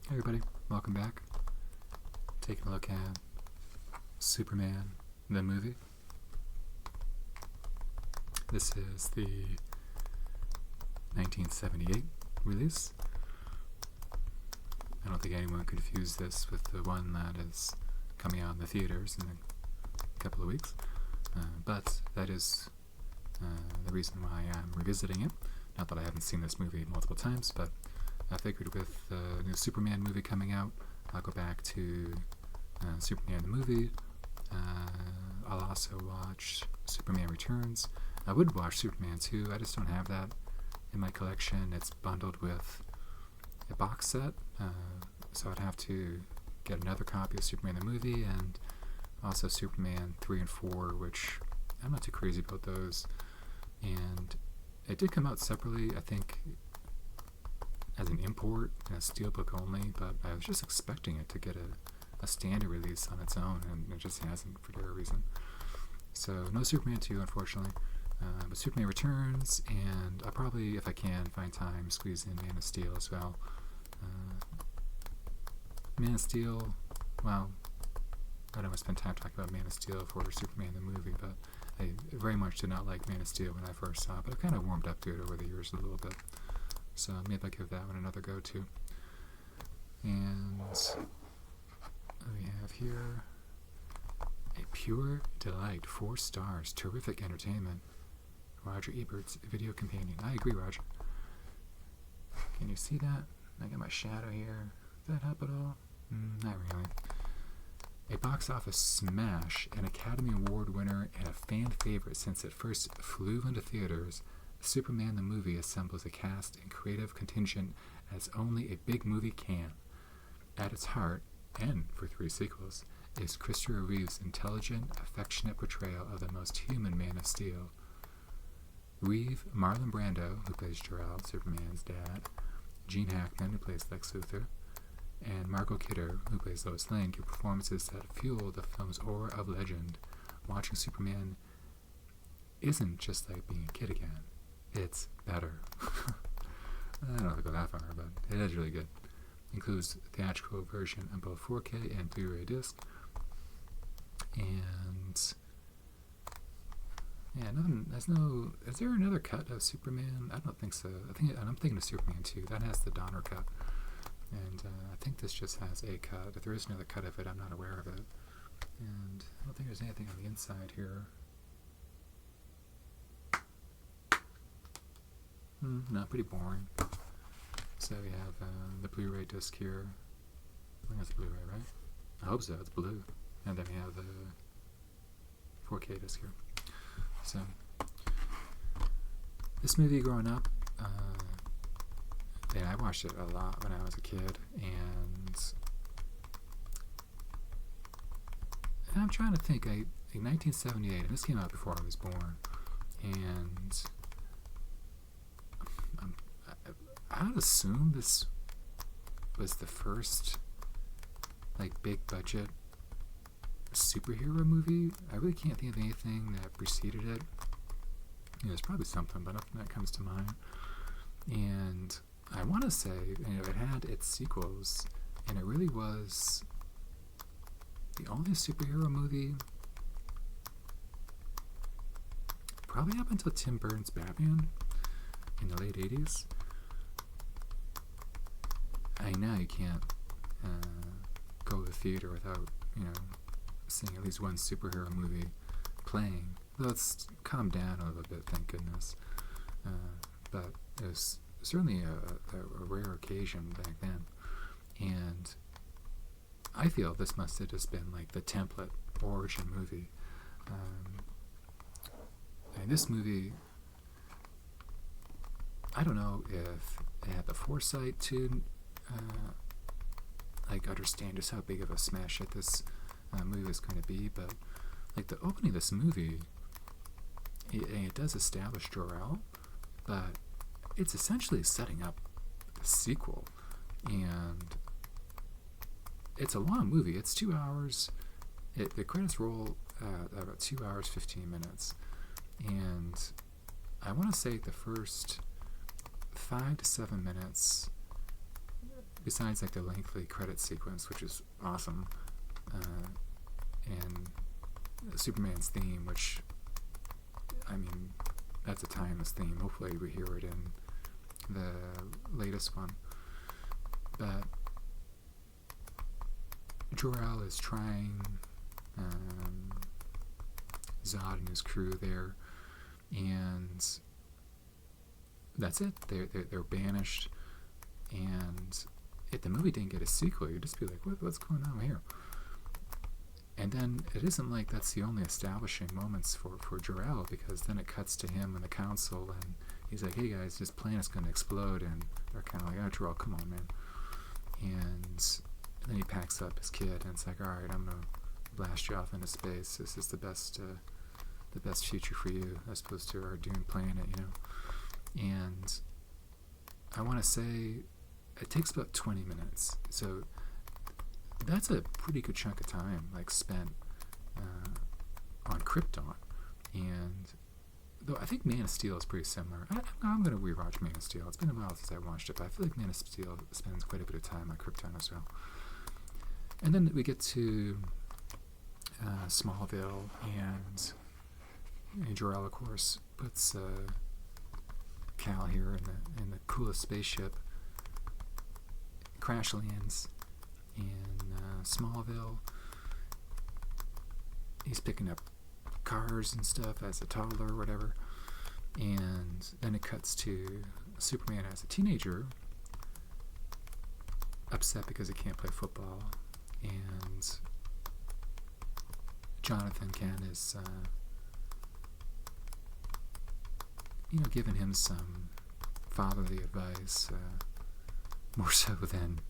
Hey everybody, welcome back. Taking a look at Superman, the movie. This is the 1978 release. I don't think anyone confused this with the one that is coming out in the theaters in a couple of weeks. But that is the reason why I'm revisiting it. Not that I haven't seen this movie multiple times, but I figured with the new Superman movie coming out, I'll go back to Superman the movie. I'll also watch Superman Returns. I would watch Superman 2, I just don't have that in my collection. It's bundled with a box set, so I'd have to get another copy of Superman the movie, and also Superman 3 and 4, which I'm not too crazy about those. And it did come out separately, I think, as an import, a steelbook only, but I was just expecting it to get a standard release on its own, and it just hasn't for whatever reason. So no Superman 2, unfortunately, but Superman Returns, and I'll probably, if I can find time, squeeze in Man of Steel as well. Man of Steel, well, I don't want to spend time talking about Man of Steel for Superman the movie, but I very much did not like Man of Steel when I first saw it, but I've kind of warmed up to it over the years a little bit. So maybe I'll give that one another go too. And we have here a pure delight, 4 stars, terrific entertainment. Roger Ebert's video companion. I agree, Roger. Can you see that? I got my shadow here. Does that help at all? Not really. A box office smash, an Academy Award winner, and a fan favorite since it first flew into theaters, Superman the movie assembles a cast and creative contingent as only a big movie can. At its heart, and for 3 sequels, is Christopher Reeve's intelligent, affectionate portrayal of the most human Man of Steel. Reeve, Marlon Brando, who plays Jor-El, Superman's dad, Gene Hackman, who plays Lex Luthor, and Margot Kidder, who plays Lois Lane, give performances that fuel the film's aura of legend. Watching Superman isn't just like being a kid again. It's better. I don't know if I go that far, but it is really good. Includes theatrical version on both 4K and Blu-ray disc. And yeah, is there another cut of Superman? I don't think so. I'm thinking of Superman 2. That has the Donner cut. And I think this just has a cut. If there is another cut of it, I'm not aware of it. And I don't think there's anything on the inside here. No, pretty boring. So we have the Blu-ray disc here. I think that's Blu-ray, right? I hope so. It's blue. And then we have the 4K disc here. So this movie growing up, I watched it a lot when I was a kid, and I'm trying to think. In 1978, and this came out before I was born, and I would assume this was the first big budget superhero movie. I really can't think of anything that preceded it. There's probably something, but nothing that comes to mind. And I want to say, it had its sequels, and it really was the only superhero movie, probably up until Tim Burton's Batman in the late 80s. I know you can't go to the theater without, seeing at least one superhero movie playing. Though it's calmed down a little bit, thank goodness. But it was certainly a rare occasion back then. And I feel this must have just been the template origin movie. And this movie, I don't know if it had the foresight to understand just how big of a smash hit this movie was going to be, but the opening of this movie, it does establish Jor-El, but it's essentially setting up a sequel, and it's a long movie. It's 2 hours. The credits roll about 2 hours 15 minutes, and I want to say the first 5 to 7 minutes besides like the lengthy credit sequence, which is awesome, and Superman's theme, which, I mean, that's a timeless theme. Hopefully we hear it in the latest one. But Jor-El is trying Zod and his crew there, and that's it. They're banished, and if the movie didn't get a sequel, you'd just be like, what's going on here? And then it isn't like that's the only establishing moments for Jor-El, because then it cuts to him and the council, and he's like, hey guys, this planet's going to explode, and they're kind of like, oh, Jor-El, come on, man. And then he packs up his kid, and it's like, all right, I'm going to blast you off into space. This is the best future for you, as opposed to our doomed planet, you know. And I want to say it takes about 20 minutes. So that's a pretty good chunk of time, like, spent on Krypton. And though I think Man of Steel is pretty similar. I'm going to rewatch Man of Steel. It's been a while since I watched it, but I feel like Man of Steel spends quite a bit of time on Krypton as well. And then we get to Smallville, and Jor-El, of course, puts Cal here in the coolest spaceship. Crash lands in Smallville. He's picking up cars and stuff as a toddler or whatever. And then it cuts to Superman as a teenager, upset because he can't play football. And Jonathan Kent is, giving him some fatherly advice, more so than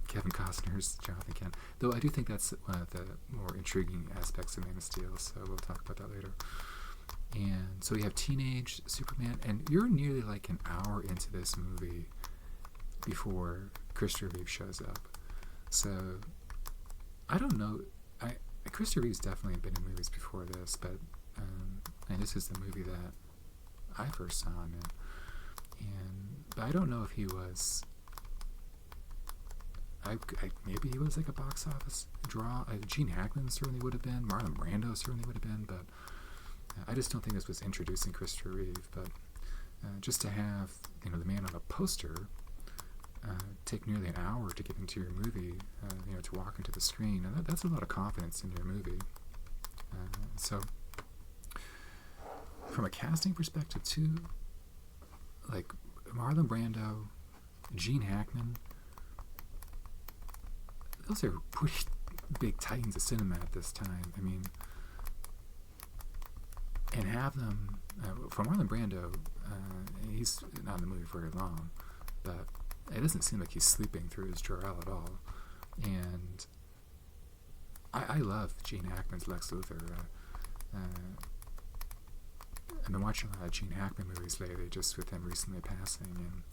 Kevin Costner's Jonathan Kent. Though I do think that's one of the more intriguing aspects of Man of Steel, so we'll talk about that later. And so we have teenage Superman, and you're nearly like an hour into this movie before Christopher Reeve shows up. So I don't know. Christopher Reeve's definitely been in movies before this, but and this is the movie that I first saw him in. But I don't know if he was. Maybe he was like a box office draw. Gene Hackman certainly would have been. Marlon Brando certainly would have been. But I just don't think this was introducing Christopher Reeve. But just to have the man on a poster take nearly an hour to get into your movie, to walk into the screen, and that's a lot of confidence in your movie. So from a casting perspective too, like Marlon Brando, Gene Hackman, those are pretty big titans of cinema at this time. I mean, and have them, for Marlon Brando, he's not in the movie very long, but it doesn't seem like he's sleeping through his Jor-El at all. And I love Gene Hackman's Lex Luthor. I've been watching a lot of Gene Hackman movies lately, just with him recently passing, and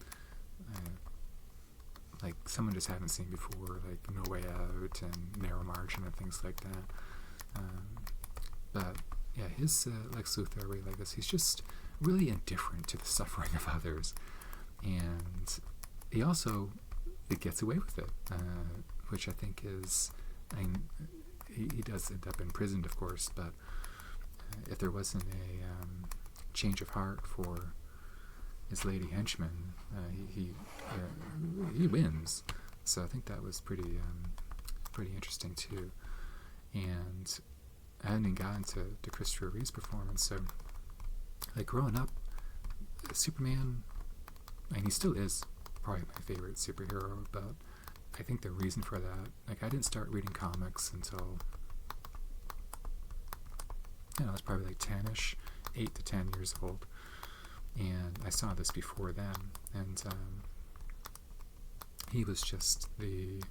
like someone just haven't seen before, like No Way Out and Narrow Margin and things like that. But yeah, his Lex Luthor, I really like this. He's just really indifferent to the suffering of others, and he also gets away with it, which I think is, he does end up imprisoned, of course, but if there wasn't a change of heart for his lady henchman, he wins. So I think that was pretty interesting too. And I hadn't even gotten to Christopher Reeve's performance. So, like, growing up, Superman, and he still is probably my favorite superhero, but I think the reason for that, like, I didn't start reading comics until, I was probably like 10-ish, 8 to 10 years old, and I saw this before then, and he was just the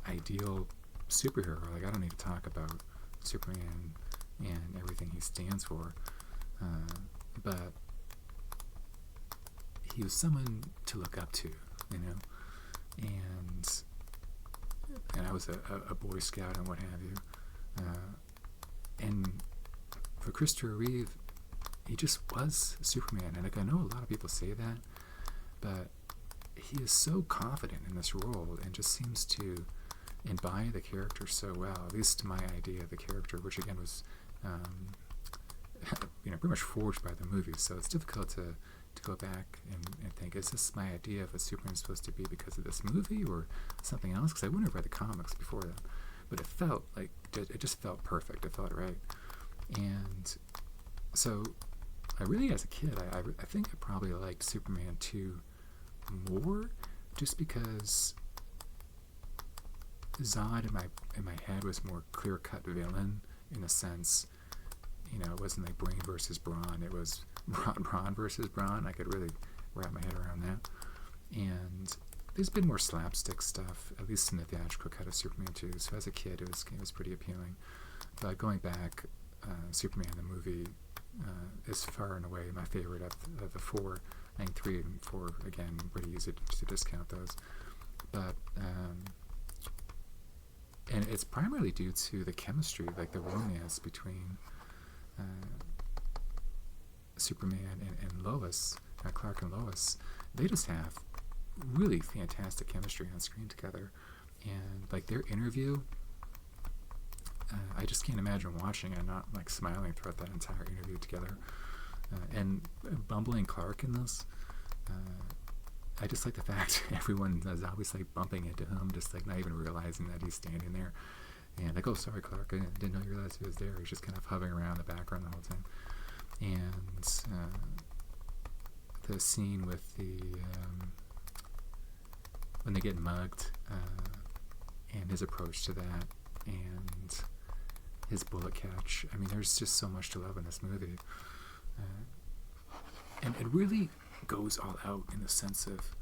ideal superhero. Like, I don't need to talk about Superman and everything he stands for, but he was someone to look up to, and I was a Boy Scout and what have you, and for Christopher Reeve, he just was Superman. And like I know a lot of people say that, but he is so confident in this role and just seems to embody the character so well. At least my idea of the character, which again was, pretty much forged by the movie. So it's difficult to go back and think, is this my idea of what Superman's supposed to be because of this movie or something else? Because I wouldn't have read the comics before that, but it felt like it just felt perfect. It felt right, and so I really, as a kid, I think I probably liked Superman 2 more, just because Zod in my head was more clear-cut villain in a sense. It wasn't like Brain versus Brawn. It was Brawn versus Brawn. I could really wrap my head around that. And there's been more slapstick stuff, at least in the theatrical cut of Superman 2. So as a kid, it was pretty appealing. But going back, Superman the movie is far and away my favorite of the four. I think 3 and 4, again, pretty easy to discount those. But and it's primarily due to the chemistry, like the romance between Superman and Lois, Clark and Lois. They just have really fantastic chemistry on screen together, and like their interview, I just can't imagine watching and not like smiling throughout that entire interview together. And bumbling Clark in this, I just like the fact everyone is always like bumping into him, just like not even realizing that he's standing there. And like, oh, sorry, Clark, I didn't know you realized he was there. He's just kind of hovering around the background the whole time. And the scene with the when they get mugged, and his approach to that, and his bullet catch. I mean, there's just so much to love in this movie. And it really goes all out in the sense of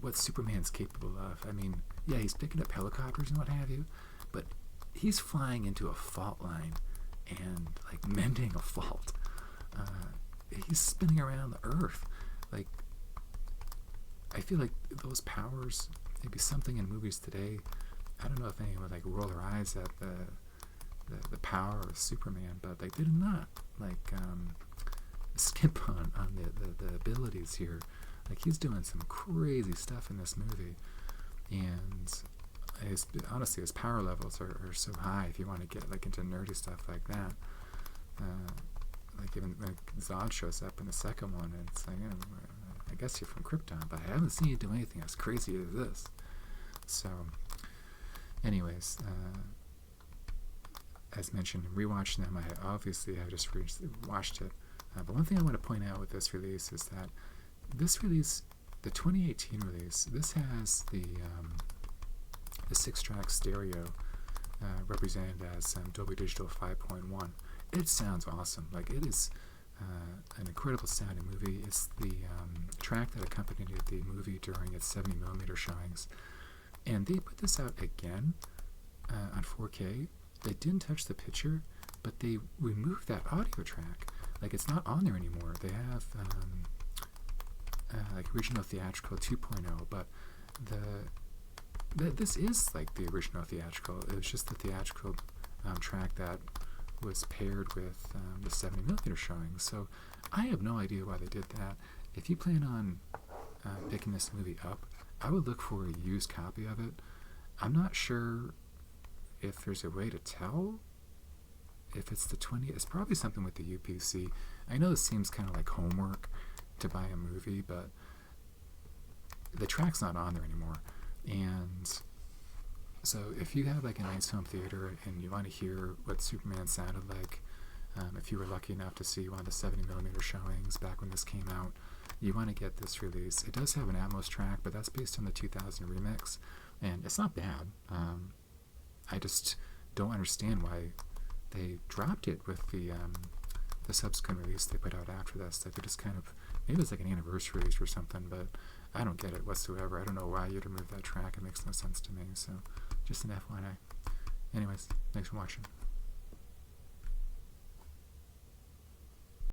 what Superman's capable of. I mean, yeah, he's picking up helicopters and what have you, but he's flying into a fault line and like mending a fault. He's spinning around the earth. Like, I feel like those powers, maybe something in movies today, I don't know if anyone would like roll their eyes at the power of Superman, but like they did not like skip on the abilities here. Like, he's doing some crazy stuff in this movie, and honestly his power levels are so high. If you want to get like into nerdy stuff like that, like even when Zod shows up in the second one, and it's like, I guess you're from Krypton, but I haven't seen you do anything as crazy as this. So anyways, as mentioned, rewatching them, I just watched it. But one thing I want to point out with this release is that this release, the 2018 release, this has the 6-track stereo represented as Dolby Digital 5.1. It sounds awesome. Like, it is an incredible sounding movie. It's the track that accompanied the movie during its 70mm showings. And they put this out again on 4K. They didn't touch the picture, but they removed that audio track. Like, it's not on there anymore. They have like original theatrical 2.0, but this is like the original theatrical. It was just the theatrical track that was paired with the 70mm showing. So I have no idea why they did that. If you plan on picking this movie up, I would look for a used copy of it. I'm not sure if there's a way to tell if it's the 20. It's probably something with the UPC. I know this seems kind of like homework to buy a movie, but the track's not on there anymore. And so if you have like a nice home theater and you want to hear what Superman sounded like, if you were lucky enough to see one of the 70mm showings back when this came out, you want to get this release. It does have an Atmos track, but that's based on the 2000 remix, and it's not bad. I just don't understand why they dropped it with the subsequent release they put out after this. Like, they just kind of, maybe it's like an anniversary release or something, but I don't get it whatsoever. I don't know why you'd remove that track. It makes no sense to me. So just an FYI. Anyways, thanks for watching.